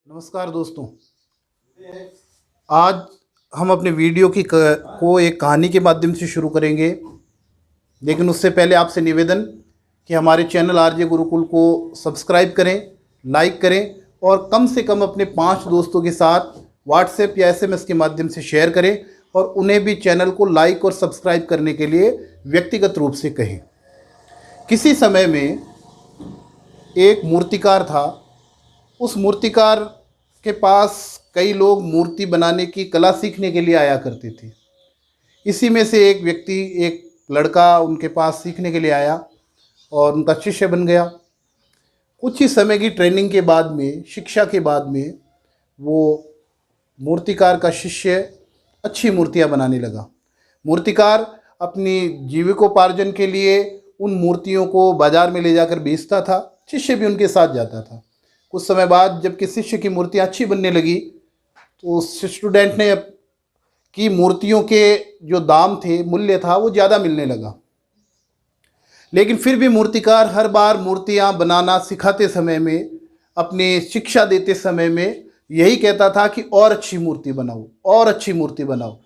नमस्कार दोस्तों, आज हम अपने वीडियो को एक कहानी के माध्यम से शुरू करेंगे। लेकिन उससे पहले आपसे निवेदन कि हमारे चैनल आरजे गुरुकुल को सब्सक्राइब करें, लाइक करें और कम से कम अपने 5 दोस्तों के साथ व्हाट्सएप या एसएमएस के माध्यम से शेयर करें और उन्हें भी चैनल को लाइक और सब्सक्राइब करने के लिए व्यक्तिगत रूप से कहें। किसी समय में एक मूर्तिकार था। उस मूर्तिकार के पास कई लोग मूर्ति बनाने की कला सीखने के लिए आया करते थे। इसी में से एक लड़का उनके पास सीखने के लिए आया और उनका शिष्य बन गया। कुछ ही समय की ट्रेनिंग के बाद में, शिक्षा के बाद में, वो मूर्तिकार का शिष्य अच्छी मूर्तियां बनाने लगा। मूर्तिकार अपनी जीविकोपार्जन के लिए उन मूर्तियों को बाज़ार में ले जाकर बेचता था। शिष्य भी उनके साथ जाता था। कुछ समय बाद जबकि शिष्य की मूर्तियाँ अच्छी बनने लगी तो उस स्टूडेंट ने की मूर्तियों के जो दाम थे, मूल्य था, वो ज़्यादा मिलने लगा। लेकिन फिर भी मूर्तिकार हर बार मूर्तियाँ बनाना सिखाते समय में, अपनी शिक्षा देते समय में यही कहता था कि और अच्छी मूर्ति बनाओ, और अच्छी मूर्ति बनाओ।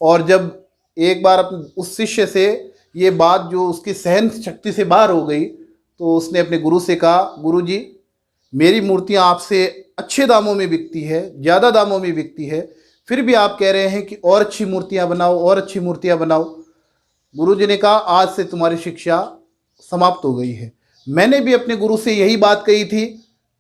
और जब एक बार उस शिष्य से ये बात जो उसकी सहन शक्ति से बाहर हो गई तो उसने अपने गुरु से कहा, गुरुजी, मेरी मूर्तियाँ आपसे अच्छे दामों में बिकती है, ज़्यादा दामों में बिकती है, फिर भी आप कह रहे हैं कि और अच्छी मूर्तियाँ बनाओ, और अच्छी मूर्तियाँ बनाओ। गुरुजी ने कहा, आज से तुम्हारी शिक्षा समाप्त हो गई है। मैंने भी अपने गुरु से यही बात कही थी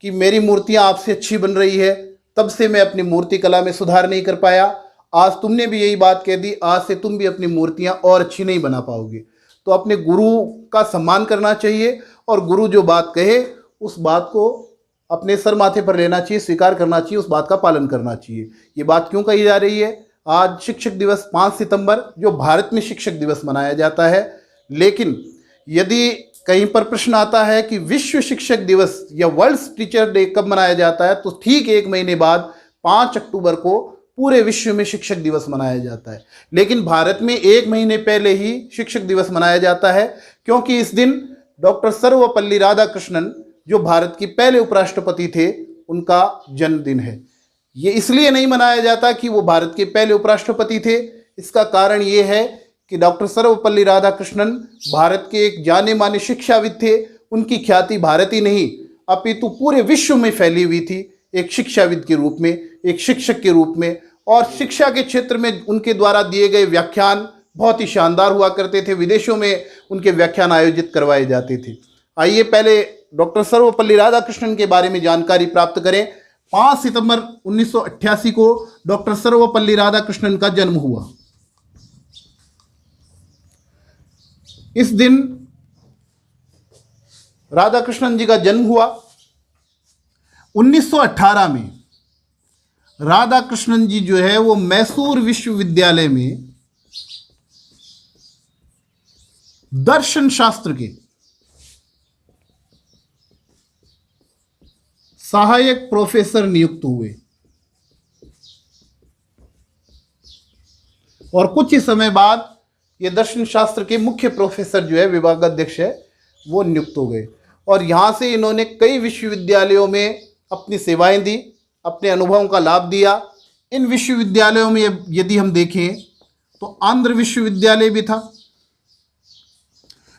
कि मेरी मूर्तियाँ आपसे अच्छी बन रही है, तब से मैं अपनी मूर्ति कला में सुधार नहीं कर पाया। आज तुमने भी यही बात कह दी, आज से तुम भी अपनी मूर्तियाँ और अच्छी नहीं बना पाओगे। तो अपने गुरु का सम्मान करना चाहिए और गुरु जो बात कहे उस बात को अपने सर माथे पर लेना चाहिए, स्वीकार करना चाहिए, उस बात का पालन करना चाहिए। ये बात क्यों कही जा रही है? आज शिक्षक दिवस 5 सितंबर जो भारत में शिक्षक दिवस मनाया जाता है। लेकिन यदि कहीं पर प्रश्न आता है कि विश्व शिक्षक दिवस या वर्ल्ड टीचर डे कब मनाया जाता है, तो ठीक 1 महीने बाद 5 अक्टूबर को पूरे विश्व में शिक्षक दिवस मनाया जाता है। लेकिन भारत में 1 महीने पहले ही शिक्षक दिवस मनाया जाता है, क्योंकि इस दिन डॉक्टर सर्वपल्ली राधाकृष्णन जो भारत के पहले उपराष्ट्रपति थे, उनका जन्मदिन है। ये इसलिए नहीं मनाया जाता कि वो भारत के पहले उपराष्ट्रपति थे। इसका कारण ये है कि डॉक्टर सर्वपल्ली राधाकृष्णन भारत के एक जाने माने शिक्षाविद थे। उनकी ख्याति भारत ही नहीं अपितु पूरे विश्व में फैली हुई थी, एक शिक्षाविद के रूप में, एक शिक्षक के रूप में। और शिक्षा के क्षेत्र में उनके द्वारा दिए गए व्याख्यान बहुत ही शानदार हुआ करते थे। विदेशों में उनके व्याख्यान आयोजित करवाए जाते थे। आइए पहले डॉक्टर सर्वपल्ली राधाकृष्णन के बारे में जानकारी प्राप्त करें। 5 सितंबर 1988 को डॉक्टर सर्वपल्ली राधाकृष्णन का जन्म हुआ। इस दिन राधाकृष्णन जी का जन्म हुआ। 1918 में राधाकृष्णन जी जो है वो मैसूर विश्वविद्यालय में दर्शन शास्त्र के सहायक प्रोफेसर नियुक्त हुए और कुछ ही समय बाद ये दर्शन शास्त्र के मुख्य प्रोफेसर जो है, विभागाध्यक्ष है, वो नियुक्त हो गए। और यहाँ से इन्होंने कई विश्वविद्यालयों में अपनी सेवाएं दी, अपने अनुभवों का लाभ दिया। इन विश्वविद्यालयों में यदि हम देखें तो आंध्र विश्वविद्यालय भी था,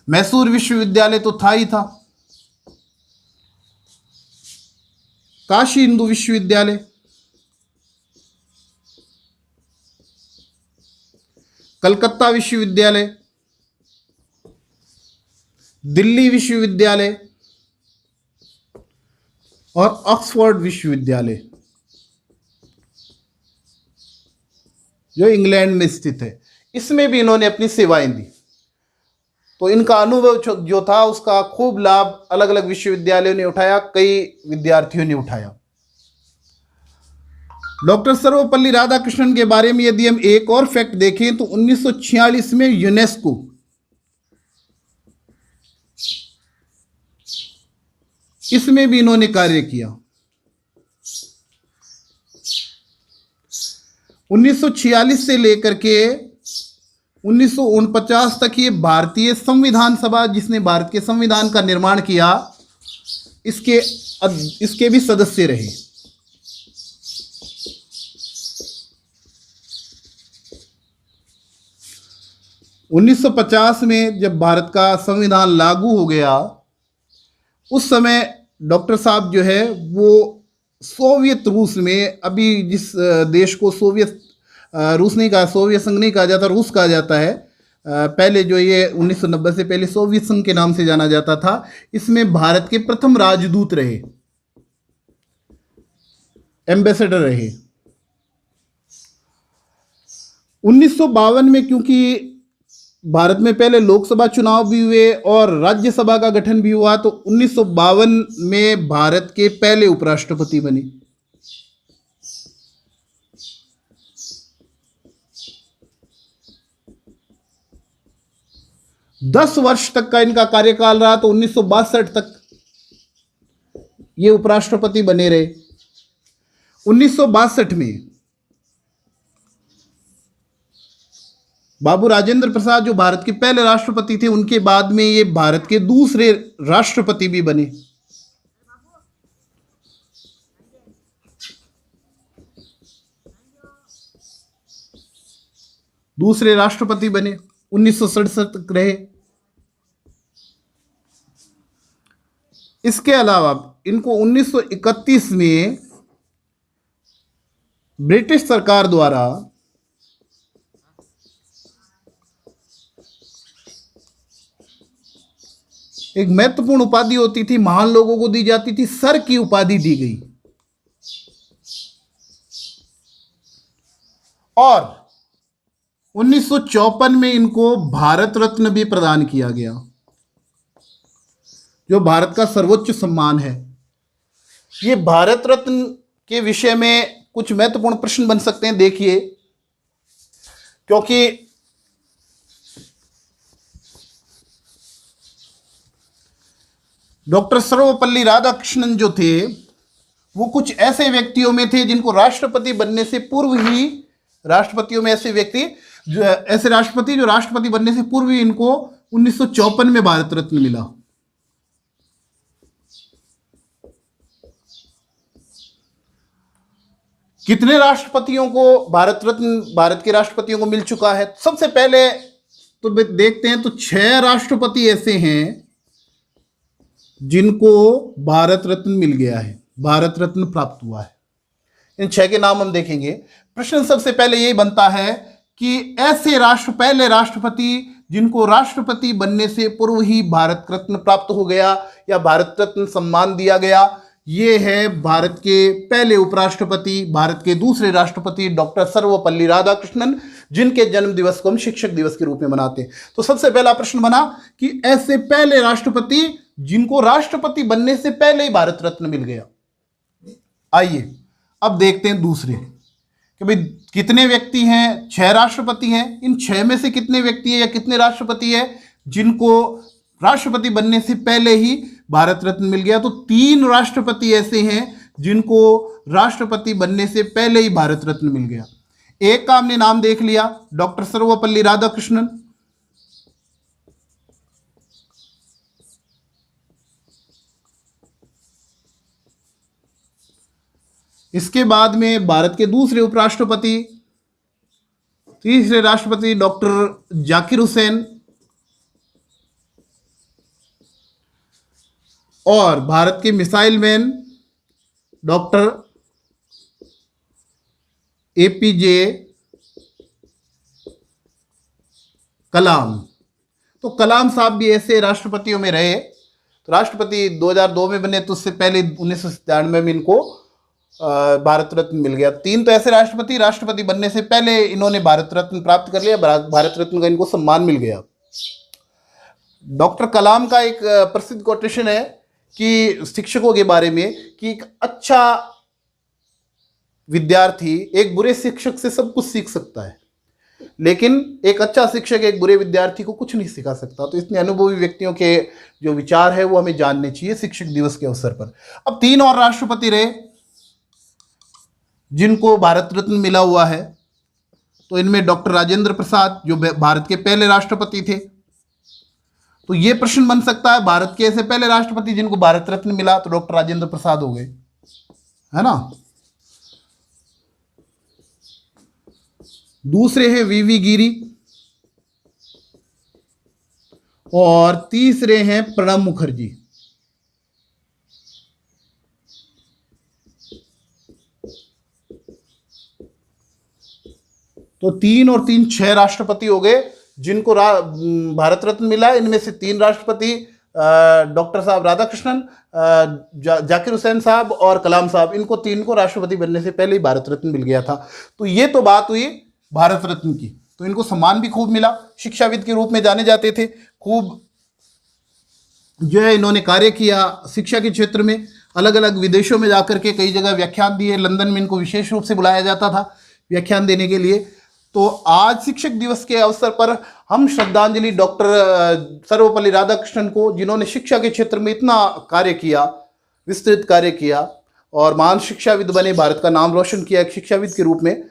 मैसूर विश्वविद्यालय तो था ही था, काशी हिंदू विश्वविद्यालय, कलकत्ता विश्वविद्यालय, दिल्ली विश्वविद्यालय और ऑक्सफोर्ड विश्वविद्यालय जो इंग्लैंड में स्थित है, इसमें भी इन्होंने अपनी सेवाएं दी। तो इनका अनुभव जो था उसका खूब लाभ अलग अलग विश्वविद्यालयों ने उठाया, कई विद्यार्थियों ने उठाया। डॉक्टर सर्वपल्ली राधाकृष्णन के बारे में यदि हम एक और फैक्ट देखें तो 1946 में यूनेस्को इसमें भी इन्होंने कार्य किया। 1946 से लेकर के 1949 तक ये भारतीय संविधान सभा, जिसने भारत के संविधान का निर्माण किया, इसके भी सदस्य रहे। 1950 में जब भारत का संविधान लागू हो गया, उस समय डॉक्टर साहब जो है वो सोवियत रूस में, अभी जिस देश को सोवियत रूस नहीं कहा, सोवियत संघ नहीं कहा जाता, रूस कहा जाता है, पहले जो ये 1990 से पहले सोवियत संघ के नाम से जाना जाता था, इसमें भारत के प्रथम राजदूत रहे, एम्बेसडर रहे। 1952 में क्योंकि भारत में पहले लोकसभा चुनाव भी हुए और राज्यसभा का गठन भी हुआ, तो 1952 में भारत के पहले उपराष्ट्रपति बने। दस वर्ष तक का इनका कार्यकाल रहा, तो 1962 तक ये उपराष्ट्रपति बने रहे। 1962 में बाबू राजेंद्र प्रसाद जो भारत के पहले राष्ट्रपति थे, उनके बाद में ये भारत के दूसरे राष्ट्रपति भी बने। दूसरे राष्ट्रपति बने, 1967 तक रहे। इसके अलावा इनको 1931 में ब्रिटिश सरकार द्वारा एक महत्वपूर्ण उपाधि होती थी, महान लोगों को दी जाती थी, सर की उपाधि दी गई। और 1954 में इनको भारत रत्न भी प्रदान किया गया, जो भारत का सर्वोच्च सम्मान है। ये भारत रत्न के विषय में कुछ महत्वपूर्ण प्रश्न बन सकते हैं, देखिए, क्योंकि डॉक्टर सर्वपल्ली राधाकृष्णन जो थे वो कुछ ऐसे व्यक्तियों में थे जिनको राष्ट्रपति बनने से पूर्व ही, राष्ट्रपतियों में ऐसे व्यक्ति जो ऐसे राष्ट्रपति जो राष्ट्रपति बनने से पूर्व ही इनको 1954 में भारत रत्न मिला। कितने राष्ट्रपतियों को भारत रत्न भारत के राष्ट्रपतियों को मिल चुका है? सबसे पहले तो देखते हैं, तो 6 राष्ट्रपति ऐसे हैं जिनको भारत रत्न मिल गया है, भारत रत्न प्राप्त हुआ है। इन 6 के नाम हम देखेंगे। प्रश्न सबसे पहले यही बनता है कि ऐसे पहले राष्ट्रपति जिनको राष्ट्रपति बनने से पूर्व ही भारत रत्न प्राप्त हो गया या भारत रत्न सम्मान दिया गया, ये है भारत के पहले उपराष्ट्रपति, भारत के दूसरे राष्ट्रपति डॉक्टर सर्वपल्ली राधाकृष्णन, जिनके जन्म दिवस को हम शिक्षक दिवस के रूप में मनाते हैं। तो सबसे पहला प्रश्न बना कि ऐसे पहले राष्ट्रपति जिनको राष्ट्रपति बनने से पहले ही भारत रत्न मिल गया। आइए अब देखते हैं दूसरे कि भाई कितने व्यक्ति हैं? 6 राष्ट्रपति हैं। इन 6 में से कितने व्यक्ति हैं या कितने राष्ट्रपति हैं जिनको राष्ट्रपति बनने से पहले ही भारत रत्न मिल गया? तो 3 राष्ट्रपति ऐसे हैं जिनको राष्ट्रपति बनने से पहले ही भारत रत्न मिल गया। एक का हमने नाम देख लिया, डॉक्टर सर्वपल्ली राधाकृष्णन। इसके बाद में भारत के दूसरे उपराष्ट्रपति, तीसरे राष्ट्रपति डॉक्टर जाकिर हुसैन, और भारत के मिसाइल मैन डॉक्टर एपीजे कलाम। तो कलाम साहब भी ऐसे राष्ट्रपतियों में रहे। तो राष्ट्रपति 2002 में बने, तो उससे पहले 1997 में इनको भारत रत्न मिल गया। 3 तो ऐसे राष्ट्रपति बनने से पहले इन्होंने भारत रत्न प्राप्त कर लिया, भारत रत्न का इनको सम्मान मिल गया। डॉक्टर कलाम का एक प्रसिद्ध कोटेशन है कि शिक्षकों के बारे में कि एक अच्छा विद्यार्थी एक बुरे शिक्षक से सब कुछ सीख सकता है, लेकिन एक अच्छा शिक्षक एक बुरे विद्यार्थी को कुछ नहीं सिखा सकता। तो इसलिए अनुभवी व्यक्तियों के जो विचार है वो हमें जानने चाहिए शिक्षक दिवस के अवसर पर। अब 3 और राष्ट्रपति रहे जिनको भारत रत्न मिला हुआ है। तो इनमें डॉक्टर राजेंद्र प्रसाद जो भारत के पहले राष्ट्रपति थे। तो ये प्रश्न बन सकता है, भारत के ऐसे पहले राष्ट्रपति जिनको भारत रत्न मिला, तो डॉक्टर राजेंद्र प्रसाद हो गए, है ना। दूसरे हैं वीवी गिरी, और तीसरे हैं प्रणब मुखर्जी। तो 3 और 3 6 राष्ट्रपति हो गए जिनको भारत रत्न मिला। इनमें से 3 राष्ट्रपति डॉक्टर साहब राधाकृष्णन, जाकिर हुसैन साहब और कलाम साहब, इनको 3 को राष्ट्रपति बनने से पहले ही भारत रत्न मिल गया था। तो ये तो बात हुई भारत रत्न की। तो इनको सम्मान भी खूब मिला, शिक्षाविद के रूप में जाने जाते थे, खूब जो है इन्होंने कार्य किया शिक्षा के क्षेत्र में। अलग अलग विदेशों में जाकर के कई जगह व्याख्यान दिए, लंदन में इनको विशेष रूप से बुलाया जाता था व्याख्यान देने के लिए। तो आज शिक्षक दिवस के अवसर पर हम श्रद्धांजलि डॉक्टर सर्वपल्ली राधाकृष्णन को, जिन्होंने शिक्षा के क्षेत्र में इतना कार्य किया, विस्तृत कार्य किया और महान शिक्षाविद बने, भारत का नाम रोशन किया एक शिक्षाविद के रूप में।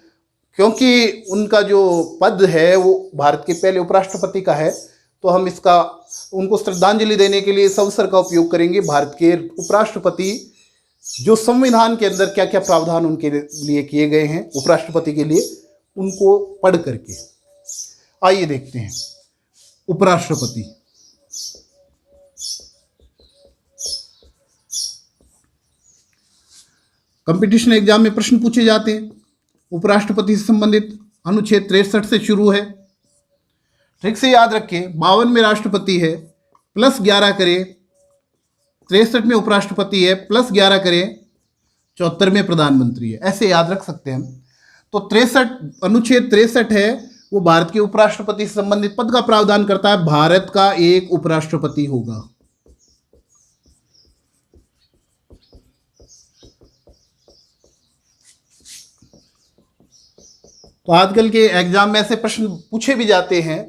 क्योंकि उनका जो पद है वो भारत के पहले उपराष्ट्रपति का है, तो हम इसका उनको श्रद्धांजलि देने के लिए इस अवसर का उपयोग करेंगे। भारत के उपराष्ट्रपति जो संविधान के अंदर क्या क्या प्रावधान उनके लिए किए गए हैं उपराष्ट्रपति के लिए, उनको पढ़ करके आइए देखते हैं। उपराष्ट्रपति, कंपटीशन एग्जाम में प्रश्न पूछे जाते हैं उपराष्ट्रपति से संबंधित। अनुच्छेद 63 से शुरू है, ठीक से याद रखें। 52 में राष्ट्रपति है, प्लस 11 करें, 63 में उपराष्ट्रपति है, प्लस 11 करें, 74 में प्रधानमंत्री है। ऐसे याद रख सकते हैं हम। तो 63 अनुच्छेद 63 है वो भारत के उपराष्ट्रपति से संबंधित पद का प्रावधान करता है। भारत का एक उपराष्ट्रपति होगा। तो आजकल के एग्जाम में ऐसे प्रश्न पूछे भी जाते हैं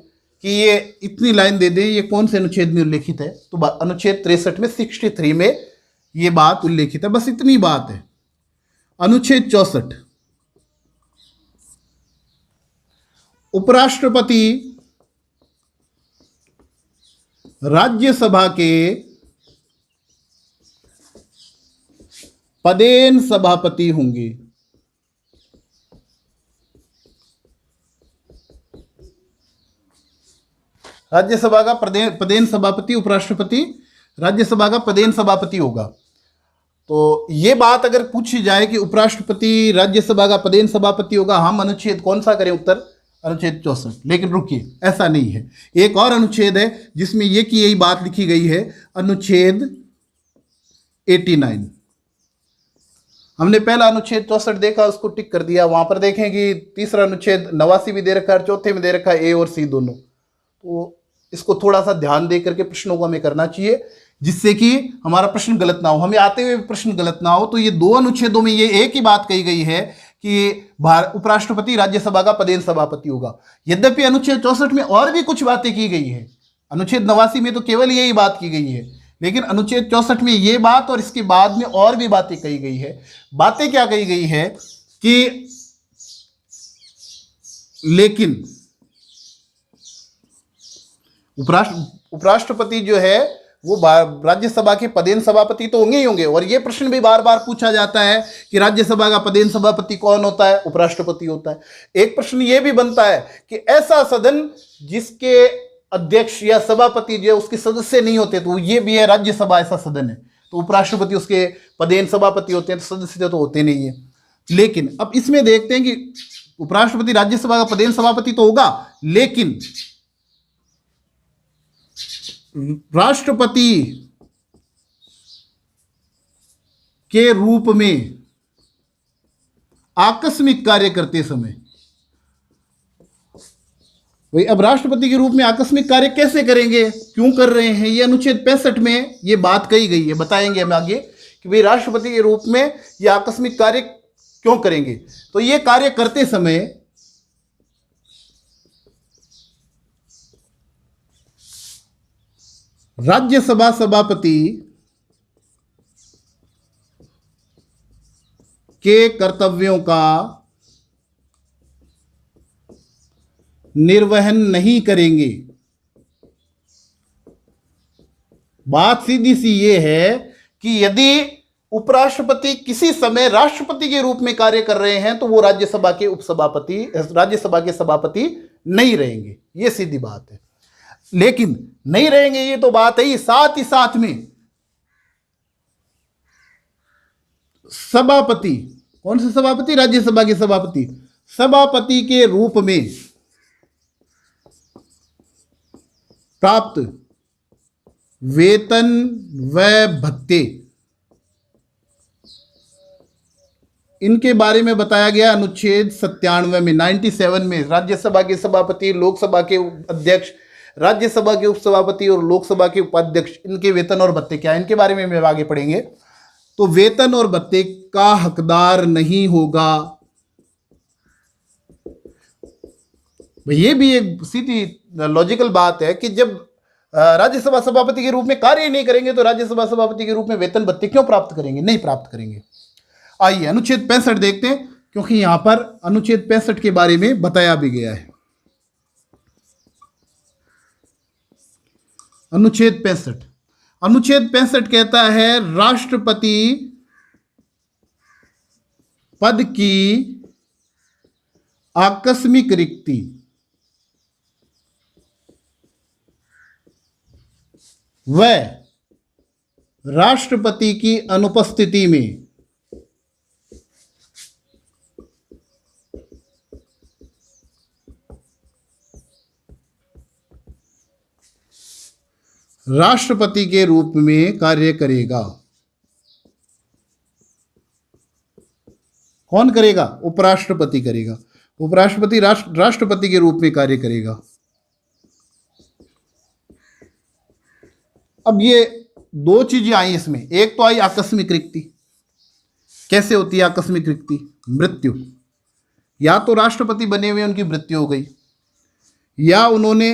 कि ये इतनी लाइन दे दें, ये कौन से अनुच्छेद में उल्लेखित है। तो अनुच्छेद 63 में 63 में ये बात उल्लेखित है, बस इतनी बात है। अनुच्छेद 64, उपराष्ट्रपति राज्यसभा के पदेन सभापति होंगे। राज्यसभा का पदेन सभापति, उपराष्ट्रपति राज्यसभा का पदेन सभापति होगा। तो ये बात अगर पूछी जाए कि उपराष्ट्रपति राज्यसभा का पदेन सभापति होगा, हम अनुच्छेद कौन सा करें उत्तर? अनुच्छेद 64। लेकिन रुकिए, ऐसा नहीं है। एक और अनुच्छेद है जिसमें ये की यही बात लिखी गई है, अनुच्छेद 89। हमने पहला अनुच्छेद 64 देखा, उसको टिक कर दिया। वहां पर देखें कि तीसरा अनुच्छेद 89 भी दे रखा है, चौथे में दे रखा है ए और सी दोनों। तो इसको थोड़ा सा ध्यान दे करके प्रश्नों को हमें करना चाहिए, जिससे कि हमारा प्रश्न गलत ना हो, हमें आते हुए प्रश्न गलत ना हो। तो ये दो अनुच्छेदों में ये एक ही बात कही गई है कि उपराष्ट्रपति राज्यसभा का पदेन सभापति होगा। यद्यपि अनुच्छेद 64 में और भी कुछ बातें की गई है, अनुच्छेद 89 में तो केवल यही बात की गई है, लेकिन अनुच्छेद 64 में ये बात और इसके बाद में और भी बातें कही गई है। बातें क्या कही गई है कि लेकिन उपराष्ट्रपति जो है वो राज्यसभा के पदेन सभापति तो होंगे ही होंगे। और ये प्रश्न भी बार बार पूछा जाता है कि राज्यसभा का पदेन सभापति कौन होता है? उपराष्ट्रपति होता है। एक प्रश्न ये भी बनता है कि ऐसा सदन जिसके अध्यक्ष या सभापति जो उसके सदस्य नहीं होते, तो ये भी है राज्यसभा, ऐसा सदन है, तो उपराष्ट्रपति उसके पदेन सभापति होते हैं, तो सदस्य तो होते नहीं है। लेकिन अब इसमें देखते हैं कि उपराष्ट्रपति राज्यसभा का पदेन सभापति तो होगा, लेकिन राष्ट्रपति के रूप में आकस्मिक कार्य करते समय, भाई अब राष्ट्रपति के रूप में आकस्मिक कार्य कैसे करेंगे, क्यों कर रहे हैं, ये अनुच्छेद 65 में ये बात कही गई है। बताएंगे हम आगे कि भाई राष्ट्रपति के रूप में ये आकस्मिक कार्य क्यों करेंगे। तो ये कार्य करते समय राज्यसभा सभापति के कर्तव्यों का निर्वहन नहीं करेंगे। बात सीधी सी ये है कि यदि उपराष्ट्रपति किसी समय राष्ट्रपति के रूप में कार्य कर रहे हैं, तो वो राज्यसभा के उपसभापति, राज्यसभा के सभापति नहीं रहेंगे। ये सीधी बात है। लेकिन नहीं रहेंगे ये तो बात है ही। साथ ही साथ में सभापति, कौन से सभापति? राज्यसभा के सभापति, सभापति के रूप में प्राप्त वेतन व भत्ते, इनके बारे में बताया गया अनुच्छेद 97 में। 97 में राज्यसभा के सभापति, लोकसभा के अध्यक्ष, राज्यसभा के उपसभापति और लोकसभा के उपाध्यक्ष, इनके वेतन और भत्ते क्या है, इनके बारे में हम आगे पढ़ेंगे। तो वेतन और भत्ते का हकदार नहीं होगा। ये भी एक सीधी लॉजिकल बात है कि जब राज्यसभा सभापति के रूप में कार्य नहीं करेंगे तो राज्यसभा सभापति के रूप में वेतन भत्ते क्यों प्राप्त करेंगे? नहीं प्राप्त करेंगे। आइए अनुच्छेद 65 देखते हैं, क्योंकि यहां पर अनुच्छेद 65 के बारे में बताया भी गया है। अनुच्छेद 65, अनुच्छेद 65 कहता है राष्ट्रपति पद की आकस्मिक रिक्ति व राष्ट्रपति की अनुपस्थिति में राष्ट्रपति के रूप में कार्य करेगा। कौन करेगा? उपराष्ट्रपति करेगा। उपराष्ट्रपति राष्ट्रपति के रूप में कार्य करेगा। अब ये दो चीजें आई इसमें। एक तो आई आकस्मिक रिक्ति। कैसे होती है आकस्मिक रिक्ति? मृत्यु, या तो राष्ट्रपति बने हुए उनकी मृत्यु हो गई, या उन्होंने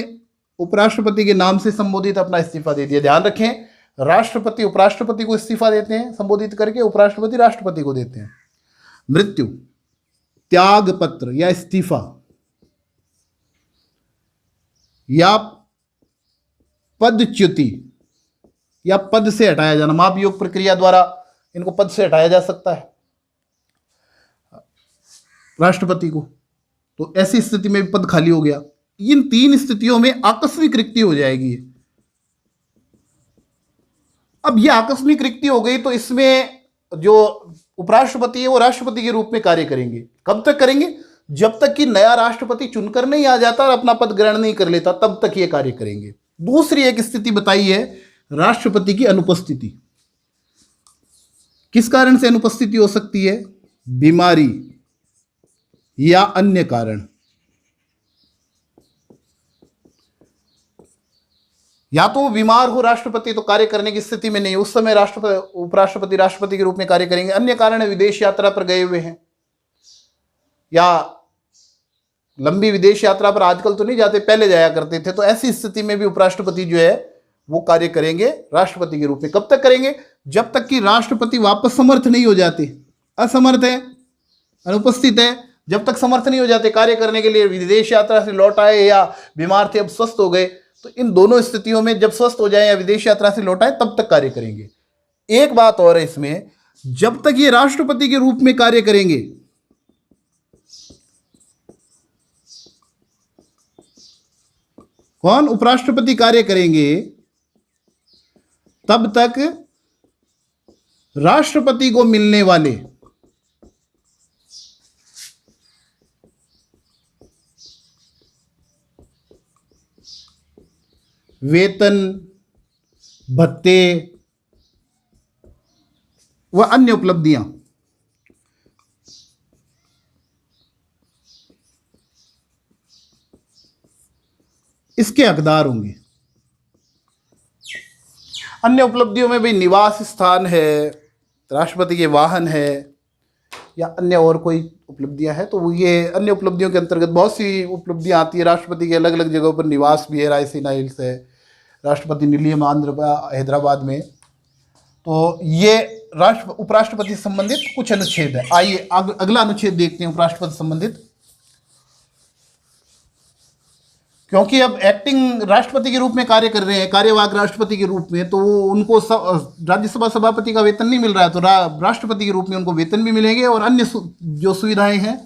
उपराष्ट्रपति के नाम से संबोधित अपना इस्तीफा दे दिया। ध्यान रखें, राष्ट्रपति उपराष्ट्रपति को इस्तीफा देते हैं संबोधित करके, उपराष्ट्रपति राष्ट्रपति को देते हैं। मृत्यु, त्याग पत्र या इस्तीफा, या पदच्युति या पद से हटाया जाना, महाभियोग प्रक्रिया द्वारा इनको पद से हटाया जा सकता है राष्ट्रपति को। तो ऐसी स्थिति में पद खाली हो गया। इन तीन स्थितियों में आकस्मिक रिक्ति हो जाएगी। अब यह आकस्मिक रिक्ति हो गई तो इसमें जो उपराष्ट्रपति है वो राष्ट्रपति के रूप में कार्य करेंगे। कब तक करेंगे? जब तक कि नया राष्ट्रपति चुनकर नहीं आ जाता और अपना पद ग्रहण नहीं कर लेता, तब तक ये कार्य करेंगे। दूसरी एक स्थिति बताई है राष्ट्रपति की अनुपस्थिति। किस कारण से अनुपस्थिति हो सकती है? बीमारी या अन्य कारण। या तो वो बीमार हो राष्ट्रपति तो कार्य करने की स्थिति में नहीं, उस समय उपराष्ट्रपति राष्ट्रपति के रूप में कार्य करेंगे। अन्य कारण है विदेश यात्रा पर गए हुए हैं, या लंबी विदेश यात्रा पर आजकल तो नहीं जाते, पहले जाया करते थे, तो ऐसी स्थिति में भी उपराष्ट्रपति जो है वो कार्य करेंगे राष्ट्रपति के रूप में। कब तक करेंगे? जब तक कि राष्ट्रपति वापस समर्थ नहीं हो जाते। असमर्थ है, अनुपस्थित है, जब तक समर्थ नहीं हो जाते कार्य करने के लिए, विदेश यात्रा से लौट आए या बीमार थे अब स्वस्थ हो गए, तो इन दोनों स्थितियों में जब स्वस्थ हो जाए या विदेश यात्रा से लौट आए तब तक कार्य करेंगे। एक बात और है इसमें, जब तक ये राष्ट्रपति के रूप में कार्य करेंगे, कौन? उपराष्ट्रपति कार्य करेंगे, तब तक राष्ट्रपति को मिलने वाले वेतन, भत्ते व अन्य उपलब्धियां इसके हकदार होंगे। अन्य उपलब्धियों में भी निवास स्थान है, राष्ट्रपति के वाहन है, या अन्य और कोई उपलब्धियां हैं। तो ये अन्य उपलब्धियों के अंतर्गत बहुत सी उपलब्धियां आती है। राष्ट्रपति के अलग अलग जगहों पर निवास भी है, रायसीना हिल्स है, राष्ट्रपति निलयम हैदराबाद में। तो ये उपराष्ट्रपति से संबंधित कुछ अनुच्छेद है। आइए अगला अनुच्छेद देखते हैं उपराष्ट्रपति से संबंधित। क्योंकि अब एक्टिंग राष्ट्रपति के रूप में कार्य कर रहे हैं, कार्यवाहक राष्ट्रपति के रूप में, तो उनको राज्यसभा सभापति का वेतन नहीं मिल रहा है, तो राष्ट्रपति के रूप में उनको वेतन भी मिलेंगे और अन्य जो सुविधाएं हैं,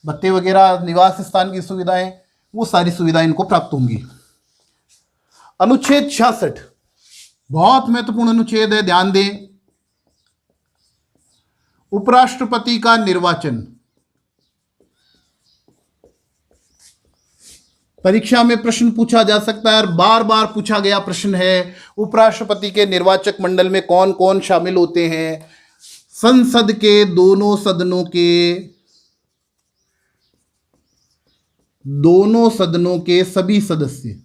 भत्ते वगैरह, निवास स्थान की सुविधाएं, वो सारी सुविधाएं इनको प्राप्त होंगी। अनुच्छेद 66 बहुत महत्वपूर्ण अनुच्छेद है, ध्यान दें। उपराष्ट्रपति का निर्वाचन। परीक्षा में प्रश्न पूछा जा सकता है और बार बार पूछा गया प्रश्न है, उपराष्ट्रपति के निर्वाचक मंडल में कौन कौन शामिल होते हैं? संसद के दोनों सदनों के सभी सदस्य।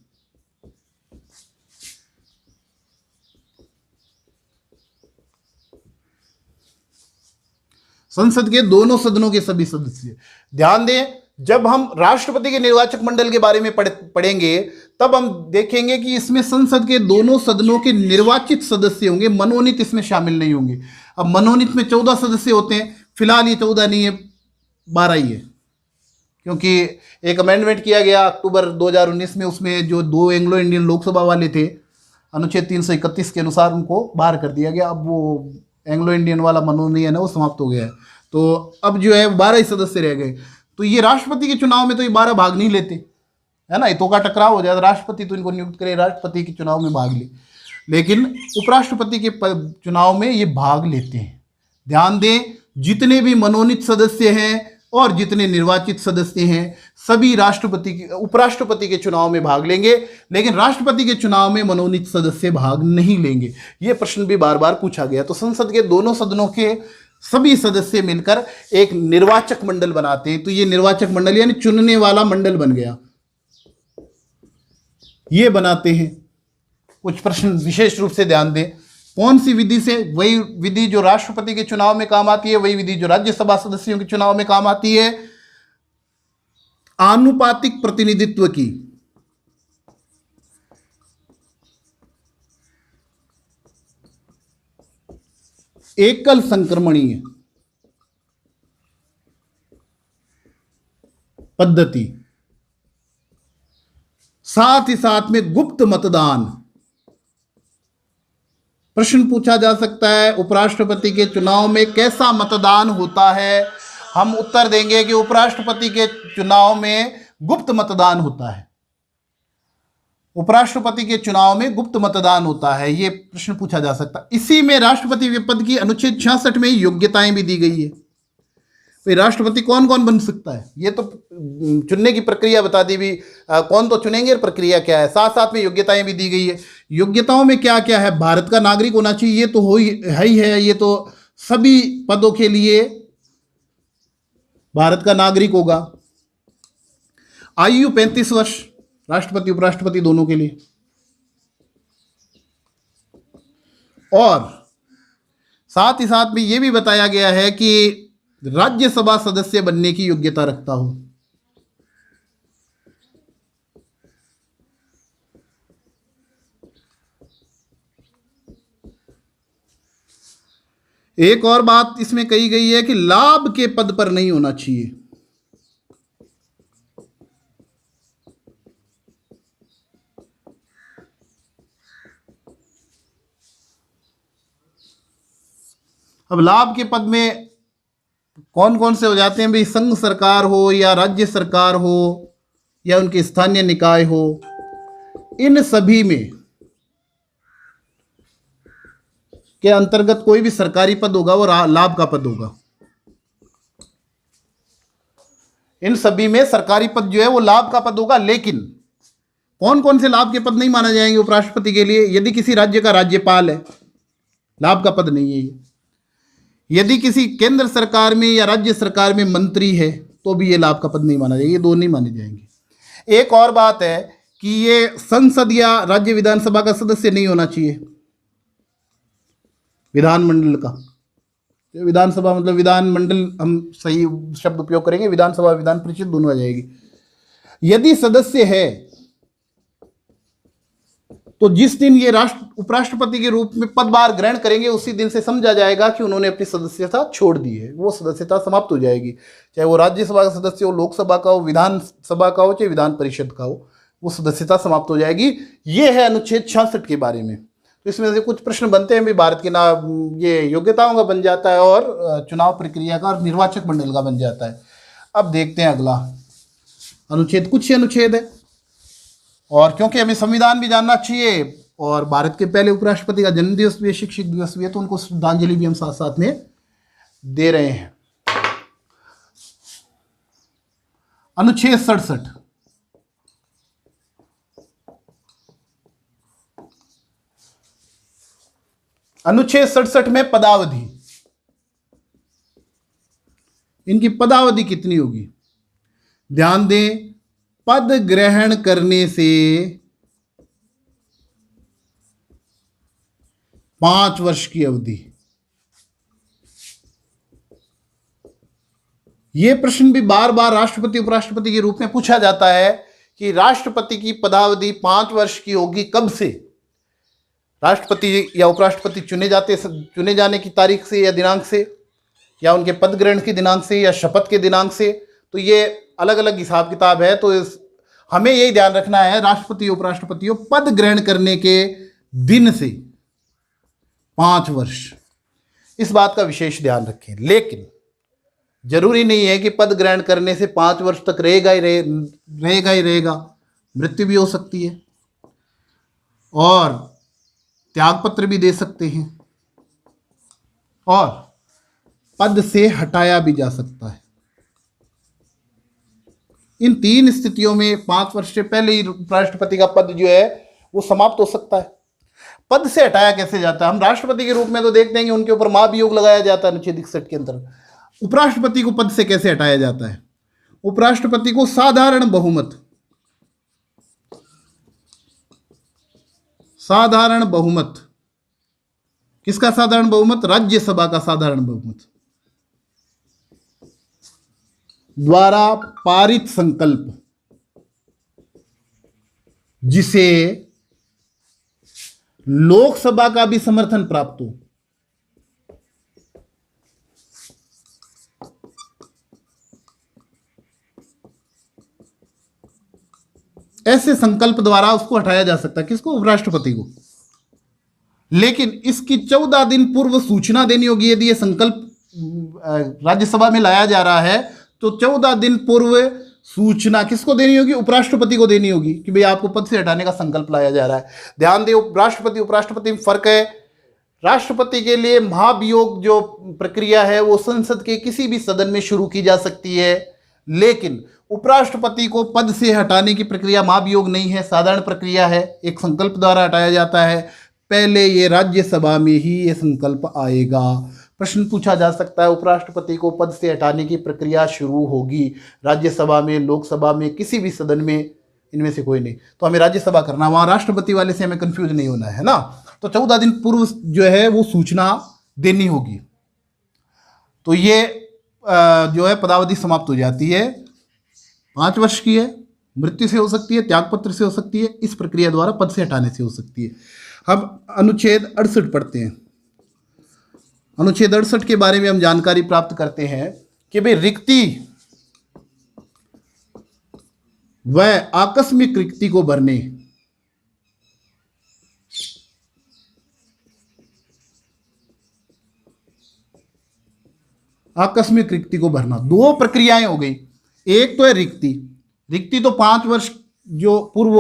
संसद के दोनों सदनों के सभी सदस्य। ध्यान दें, जब हम राष्ट्रपति के निर्वाचक मंडल के बारे में पढ़ेंगे तब हम देखेंगे कि इसमें संसद के दोनों सदनों के निर्वाचित सदस्य होंगे, मनोनीत इसमें शामिल नहीं होंगे। अब मनोनीत में 14 सदस्य होते हैं, फिलहाल ये 14 नहीं है, 12 ही है, क्योंकि एक अमेंडमेंट किया गया अक्टूबर 2019 में, उसमें जो 2 एंग्लो इंडियन लोकसभा वाले थे, अनुच्छेद 331 के अनुसार उनको बाहर कर दिया गया। अब वो एंग्लो इंडियन वाला मनोनयन है वो समाप्त हो गया है, तो अब जो है 12 ही सदस्य रह गए। तो ये राष्ट्रपति के चुनाव में तो ये 12 भाग नहीं लेते, है ना, हितों का टकराव हो जाता। राष्ट्रपति तो इनको नियुक्त करे, राष्ट्रपति के चुनाव में भाग ले, लेकिन उपराष्ट्रपति के चुनाव में ये भाग लेते हैं। ध्यान दें, जितने भी मनोनीत सदस्य हैं और जितने निर्वाचित सदस्य हैं सभी उपराष्ट्रपति के चुनाव में भाग लेंगे, लेकिन राष्ट्रपति के चुनाव में मनोनीत सदस्य भाग नहीं लेंगे। यह प्रश्न भी बार बार पूछा गया। तो संसद के दोनों सदनों के सभी सदस्य मिलकर एक निर्वाचक मंडल बनाते हैं। तो ये निर्वाचक मंडल यानी चुनने वाला मंडल बन गया, ये बनाते हैं। कुछ प्रश्न विशेष रूप से ध्यान दें, कौन सी विधि से? वही विधि जो राष्ट्रपति के चुनाव में काम आती है, वही विधि जो राज्यसभा सदस्यों के चुनाव में काम आती है, आनुपातिक प्रतिनिधित्व की। एकल संक्रमणीय पद्धति, साथ ही साथ में गुप्त मतदान। प्रश्न पूछा जा सकता है, उपराष्ट्रपति के चुनाव में कैसा मतदान होता है? हम उत्तर देंगे कि उपराष्ट्रपति के चुनाव में गुप्त मतदान होता है। उपराष्ट्रपति के चुनाव में गुप्त मतदान होता है, यह प्रश्न पूछा जा सकता है। इसी में राष्ट्रपति के पद की अनुच्छेद 66 में योग्यताएं भी दी गई है। तो राष्ट्रपति कौन कौन बन सकता है, ये तो चुनने की प्रक्रिया बता दी भी, कौन तो चुनेंगे, प्रक्रिया क्या है, साथ साथ में योग्यताएं भी दी गई है। योग्यताओं में क्या क्या है? भारत का नागरिक होना चाहिए, ये तो हो ही है, ये तो सभी पदों के लिए भारत का नागरिक होगा। आयु 35 वर्ष, राष्ट्रपति उपराष्ट्रपति दोनों के लिए। और साथ ही साथ में यह भी बताया गया है कि राज्यसभा सदस्य बनने की योग्यता रखता हो। एक और बात इसमें कही गई है कि लाभ के पद पर नहीं होना चाहिए। अब लाभ के पद में कौन कौन से हो जाते हैं भाई? संघ सरकार हो या राज्य सरकार हो या उनके स्थानीय निकाय हो, इन सभी में के अंतर्गत कोई भी सरकारी पद होगा वो लाभ का पद होगा। इन सभी में सरकारी पद जो है वो लाभ का पद होगा। लेकिन कौन कौन से लाभ के पद नहीं माने जाएंगे उपराष्ट्रपति के लिए? यदि किसी राज्य का राज्यपाल है, लाभ का पद नहीं है ये। यदि किसी केंद्र सरकार में या राज्य सरकार में मंत्री है तो भी ये लाभ का पद नहीं माना जाएगा, ये दो नहीं माने जाएंगे। एक और बात है कि ये संसद या राज्य विधानसभा का सदस्य नहीं होना चाहिए, विधानमंडल का। विधानसभा मतलब विधानमंडल, हम सही शब्द उपयोग करेंगे, विधानसभा विधान परिषद दोनों आ जाएगी। यदि सदस्य है तो जिस दिन ये उपराष्ट्रपति के रूप में पदभार ग्रहण करेंगे उसी दिन से समझा जाएगा कि उन्होंने अपनी सदस्यता छोड़ दी है, वो सदस्यता समाप्त हो जाएगी। चाहे वो राज्यसभा का सदस्य हो, लोकसभा का हो, विधानसभा का हो, चाहे विधान परिषद का हो, वो सदस्यता समाप्त हो जाएगी। ये है अनुच्छेद 66 के बारे में। तो इसमें से कुछ प्रश्न बनते हैं भी, भारत के ना ये योग्यताओं का बन जाता है और चुनाव प्रक्रिया का और निर्वाचक मंडल का बन जाता है। अब देखते हैं अगला अनुच्छेद। कुछ अनुच्छेद है और क्योंकि हमें संविधान भी जानना चाहिए और भारत के पहले उपराष्ट्रपति का जन्म दिवस भी है, शिक्षक दिवस भी है, तो उनको श्रद्धांजलि भी हम साथ साथ में दे रहे हैं। अनुच्छेद 67, अनुच्छेद 67 में पदावधि, इनकी पदावधि कितनी होगी? ध्यान दें, पद ग्रहण करने से 5 वर्ष की अवधि। यह प्रश्न भी बार बार राष्ट्रपति उपराष्ट्रपति के रूप में पूछा जाता है कि राष्ट्रपति की पदावधि 5 वर्ष की होगी कब से? राष्ट्रपति या उपराष्ट्रपति चुने जाने की तारीख से या दिनांक से, या उनके पद ग्रहण की दिनांक से, या शपथ के दिनांक से? तो ये अलग अलग हिसाब किताब है। तो हमें यही ध्यान रखना है, राष्ट्रपति उपराष्ट्रपतियों पद ग्रहण करने के दिन से 5 वर्ष, इस बात का विशेष ध्यान रखें। लेकिन जरूरी नहीं है कि पद ग्रहण करने से 5 वर्ष तक रहेगा ही रहेगा। मृत्यु भी हो सकती है और त्यागपत्र भी दे सकते हैं और पद से हटाया भी जा सकता है। इन 3 स्थितियों में 5 वर्ष से पहले ही राष्ट्रपति का पद जो है वो समाप्त हो सकता है। पद से हटाया कैसे जाता है? हम राष्ट्रपति के रूप में तो देखते हैं कि उनके ऊपर महाभियोग लगाया जाता है अनुच्छेद 61 के अंतर्गत। उपराष्ट्रपति को पद से कैसे हटाया जाता है? उपराष्ट्रपति को साधारण बहुमत, साधारण बहुमत, किसका साधारण बहुमत? राज्यसभा का साधारण बहुमत द्वारा पारित संकल्प, जिसे लोकसभा का भी समर्थन प्राप्त हो, ऐसे संकल्प द्वारा उसको हटाया जा सकता है। किसको? उपराष्ट्रपति को। लेकिन इसकी 14 दिन पूर्व सूचना देनी होगी। यदि यह संकल्प राज्यसभा में लाया जा रहा है तो 14 दिन पूर्व सूचना किसको देनी होगी? उपराष्ट्रपति को देनी होगी कि भाई आपको पद से हटाने का संकल्प लाया जा रहा है। ध्यान दें, राष्ट्रपति उपराष्ट्रपति में फर्क है। राष्ट्रपति के लिए महाभियोग जो प्रक्रिया है वो संसद के किसी भी सदन में शुरू की जा सकती है, लेकिन उपराष्ट्रपति को पद से हटाने की प्रक्रिया महाभियोग नहीं है, साधारण प्रक्रिया है, एक संकल्प द्वारा हटाया जाता है। पहले ये राज्यसभा में ही ये संकल्प आएगा। प्रश्न पूछा जा सकता है, उपराष्ट्रपति को पद से हटाने की प्रक्रिया शुरू होगी राज्यसभा में, लोकसभा में, किसी भी सदन में, इनमें से कोई नहीं। तो हमें राज्यसभा करना, वहाँ राष्ट्रपति वाले से हमें कंफ्यूज नहीं होना है ना। तो 14 दिन पूर्व जो है वो सूचना देनी होगी। तो ये जो है पदावधि समाप्त हो जाती है। 5 वर्ष की है, मृत्यु से हो सकती है, त्यागपत्र से हो सकती है, इस प्रक्रिया द्वारा पद से हटाने से हो सकती है। हम अनुच्छेद 68 पढ़ते हैं। अनुच्छेद 68 के बारे में हम जानकारी प्राप्त करते हैं कि भाई रिक्ति व आकस्मिक रिक्ति को भरने, आकस्मिक रिक्ति को भरना, 2 प्रक्रियाएं हो गई। एक तो है रिक्ति। रिक्ति तो 5 वर्ष जो पूर्व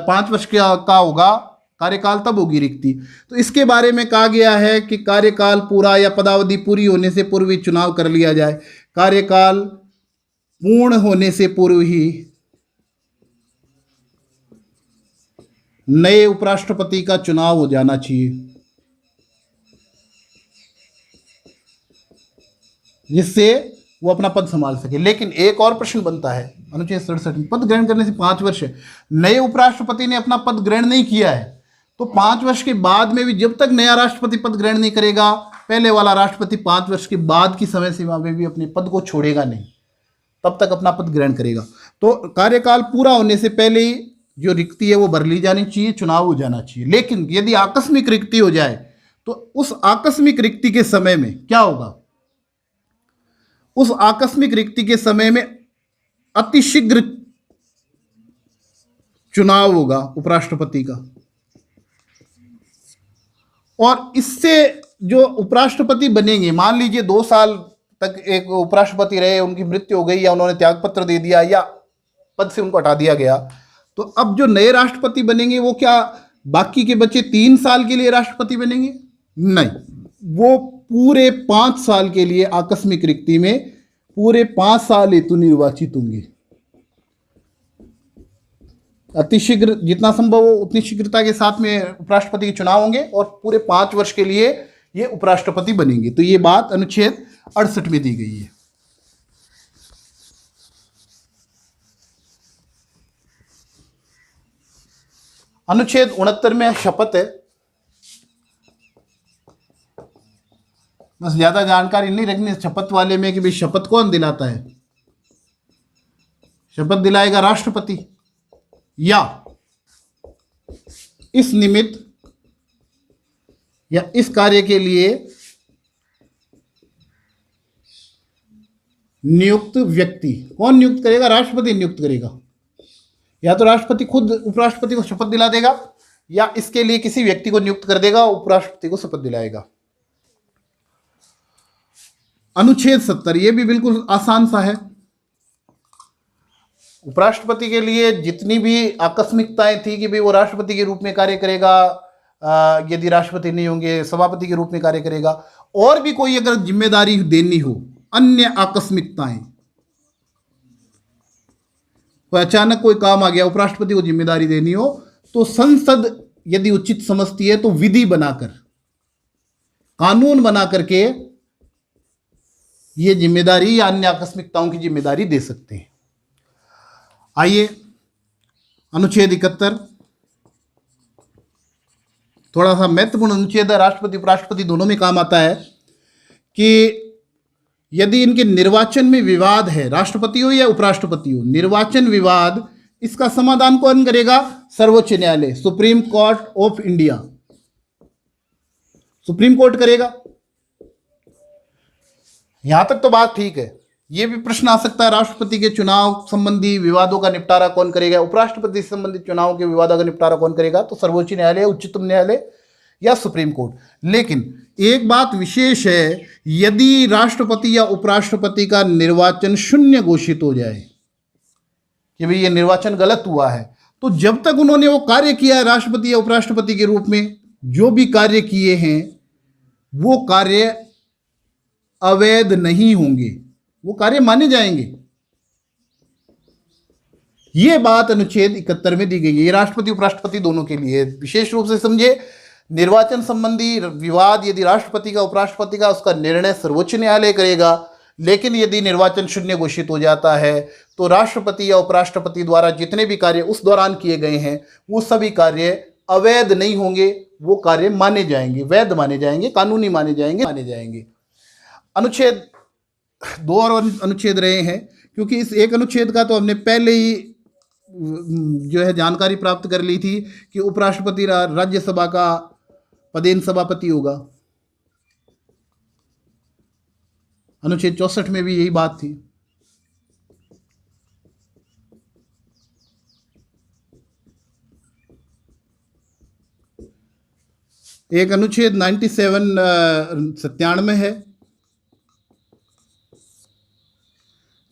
5 वर्ष का होगा कार्यकाल, तब होगी रिक्ति। तो इसके बारे में कहा गया है कि कार्यकाल पूरा या पदावधि पूरी होने से पूर्व ही चुनाव कर लिया जाए। कार्यकाल पूर्ण होने से पूर्व ही नए उपराष्ट्रपति का चुनाव हो जाना चाहिए, जिससे वो अपना पद संभाल सके। लेकिन एक और प्रश्न बनता है अनुच्छेद 67 में, पद ग्रहण करने से 5 वर्ष है, नए उपराष्ट्रपति ने अपना पद ग्रहण नहीं किया है, तो 5 वर्ष के बाद में भी जब तक नया राष्ट्रपति पद ग्रहण नहीं करेगा, पहले वाला राष्ट्रपति 5 वर्ष के बाद की समय सीमा में भी अपने पद को छोड़ेगा नहीं, तब तक अपना पद ग्रहण करेगा। तो कार्यकाल पूरा होने से पहले ही जो रिक्ति है वो भर ली जानी चाहिए, चुनाव हो जाना चाहिए। लेकिन यदि आकस्मिक रिक्ति हो जाए तो उस आकस्मिक रिक्ति के समय में क्या होगा? उस आकस्मिक रिक्ति के समय में अतिशीघ्र चुनाव होगा उपराष्ट्रपति का, और इससे जो उपराष्ट्रपति बनेंगे, मान लीजिए 2 साल तक एक उपराष्ट्रपति रहे, उनकी मृत्यु हो गई या उन्होंने त्यागपत्र दे दिया या पद से उनको हटा दिया गया, तो अब जो नए राष्ट्रपति बनेंगे वो क्या बाकी के बचे 3 साल के लिए राष्ट्रपति बनेंगे? नहीं, वो पूरे 5 साल के लिए आकस्मिक रिक्ति में पूरे 5 साल हेतु निर्वाचित होंगे। अतिशीघ्र जितना संभव हो उतनी शीघ्रता के साथ में उपराष्ट्रपति के चुनाव होंगे और पूरे 5 वर्ष के लिए ये उपराष्ट्रपति बनेंगे। तो ये बात अनुच्छेद 68 में दी गई है। अनुच्छेद 69 में शपथ है। बस ज्यादा जानकारी नहीं रखनी शपथ वाले में कि भाई शपथ कौन दिलाता है। शपथ दिलाएगा राष्ट्रपति या इस निमित्त या इस कार्य के लिए नियुक्त व्यक्ति। कौन नियुक्त करेगा? राष्ट्रपति नियुक्त करेगा। या तो राष्ट्रपति खुद उपराष्ट्रपति को शपथ दिला देगा या इसके लिए किसी व्यक्ति को नियुक्त कर देगा, उपराष्ट्रपति को शपथ दिलाएगा। अनुच्छेद 70 ये भी बिल्कुल आसान सा है। उपराष्ट्रपति के लिए जितनी भी आकस्मिकताएं थी कि भाई वो राष्ट्रपति के रूप में कार्य करेगा, यदि राष्ट्रपति नहीं होंगे सभापति के रूप में कार्य करेगा, और भी कोई अगर जिम्मेदारी देनी हो, अन्य आकस्मिकताएं, कोई अचानक कोई काम आ गया उपराष्ट्रपति को जिम्मेदारी देनी हो, तो संसद यदि उचित समझती है तो विधि बनाकर, कानून बना करके ये जिम्मेदारी या अन्य आकस्मिकताओं की जिम्मेदारी दे सकते हैं। आइए अनुच्छेद 71 थोड़ा सा महत्वपूर्ण अनुच्छेद है, राष्ट्रपति उपराष्ट्रपति दोनों में काम आता है कि यदि इनके निर्वाचन में विवाद है, राष्ट्रपति हो या उपराष्ट्रपति हो, निर्वाचन विवाद, इसका समाधान कौन करेगा? सर्वोच्च न्यायालय, supreme court of India, supreme court करेगा। यहां तक तो बात ठीक है। यह भी प्रश्न आ सकता है राष्ट्रपति के चुनाव संबंधी विवादों का निपटारा कौन करेगा, उपराष्ट्रपति से संबंधित चुनाव के विवादों का निपटारा कौन करेगा? तो सर्वोच्च न्यायालय, उच्चतम न्यायालय या सुप्रीम कोर्ट। लेकिन एक बात विशेष है, यदि राष्ट्रपति या उपराष्ट्रपति का निर्वाचन शून्य घोषित हो जाए कि भाई ये निर्वाचन गलत हुआ है, तो जब तक उन्होंने वो कार्य किया है राष्ट्रपति या उपराष्ट्रपति के रूप में, जो भी कार्य किए हैं वो कार्य अवैध नहीं होंगे, वो कार्य माने जाएंगे। ये बात अनुच्छेद 71 में दी गई है। ये राष्ट्रपति उपराष्ट्रपति दोनों के लिए विशेष रूप से समझे। निर्वाचन संबंधी विवाद यदि राष्ट्रपति का उपराष्ट्रपति का, उसका निर्णय सर्वोच्च न्यायालय करेगा। लेकिन यदि निर्वाचन शून्य घोषित हो जाता है तो राष्ट्रपति या उपराष्ट्रपति द्वारा जितने भी कार्य उस दौरान किए गए हैं वो सभी कार्य अवैध नहीं होंगे, वो कार्य माने जाएंगे, वैध माने जाएंगे, कानूनी माने जाएंगे। अनुच्छेद 2 और अनुच्छेद रहे हैं, क्योंकि इस एक अनुच्छेद का तो हमने पहले ही जो है जानकारी प्राप्त कर ली थी कि उपराष्ट्रपति राज्यसभा का पदेन सभापति होगा। अनुच्छेद 64 में भी यही बात थी। एक अनुच्छेद 97 है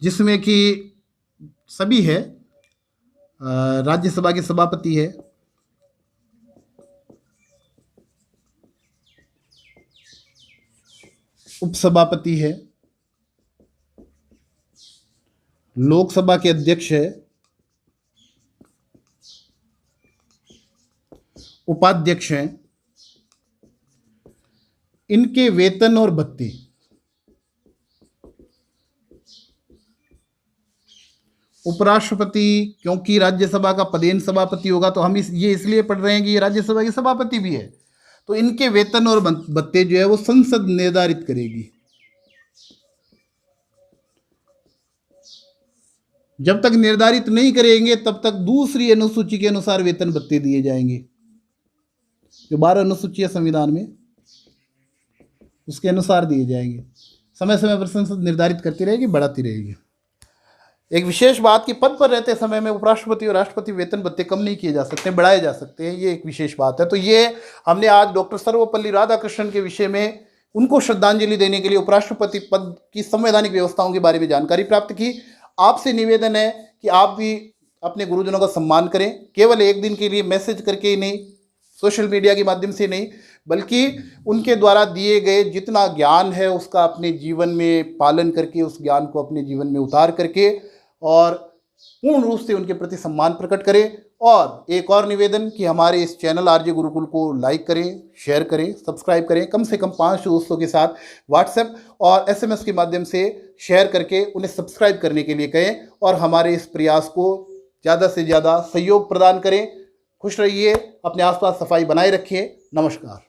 जिसमें कि सभी है, राज्यसभा के सभापति है, उपसभापति है, लोकसभा के अध्यक्ष है, उपाध्यक्ष हैं, इनके वेतन और भत्ते उपराष्ट्रपति क्योंकि राज्यसभा का पदेन सभापति होगा तो हम ये इसलिए पढ़ रहे हैं कि ये राज्यसभा के सभापति भी है, तो इनके वेतन और भत्ते जो है वो संसद निर्धारित करेगी। जब तक निर्धारित नहीं करेंगे तब तक दूसरी अनुसूची के अनुसार वेतन भत्ते दिए जाएंगे। जो 12 अनुसूची है संविधान में उसके अनुसार दिए जाएंगे। समय समय पर संसद निर्धारित करती रहेगी, बढ़ाती रहेगी। एक विशेष बात कि पद पर रहते समय में उपराष्ट्रपति और राष्ट्रपति वेतन भत्ते कम नहीं किए जा सकते, बढ़ाए जा सकते हैं, ये एक विशेष बात है। तो ये हमने आज डॉक्टर सर्वपल्ली राधाकृष्णन के विषय में उनको श्रद्धांजलि देने के लिए उपराष्ट्रपति पद की संवैधानिक व्यवस्थाओं के बारे में जानकारी प्राप्त की। आपसे निवेदन है कि आप भी अपने गुरुजनों का सम्मान करें। केवल एक दिन के लिए मैसेज करके ही नहीं, सोशल मीडिया के माध्यम से नहीं, बल्कि उनके द्वारा दिए गए जितना ज्ञान है उसका अपने जीवन में पालन करके, उस ज्ञान को अपने जीवन में उतार करके और पूर्ण रूप से उनके प्रति सम्मान प्रकट करें। और एक और निवेदन कि हमारे इस चैनल आरजे गुरुकुल को लाइक करें, शेयर करें, सब्सक्राइब करें, कम से कम 5 दोस्तों के साथ व्हाट्सएप और SMS के माध्यम से शेयर करके उन्हें सब्सक्राइब करने के लिए कहें और हमारे इस प्रयास को ज़्यादा से ज़्यादा सहयोग प्रदान करें। खुश रहिए, अपने आसपास सफाई बनाए रखिए। नमस्कार।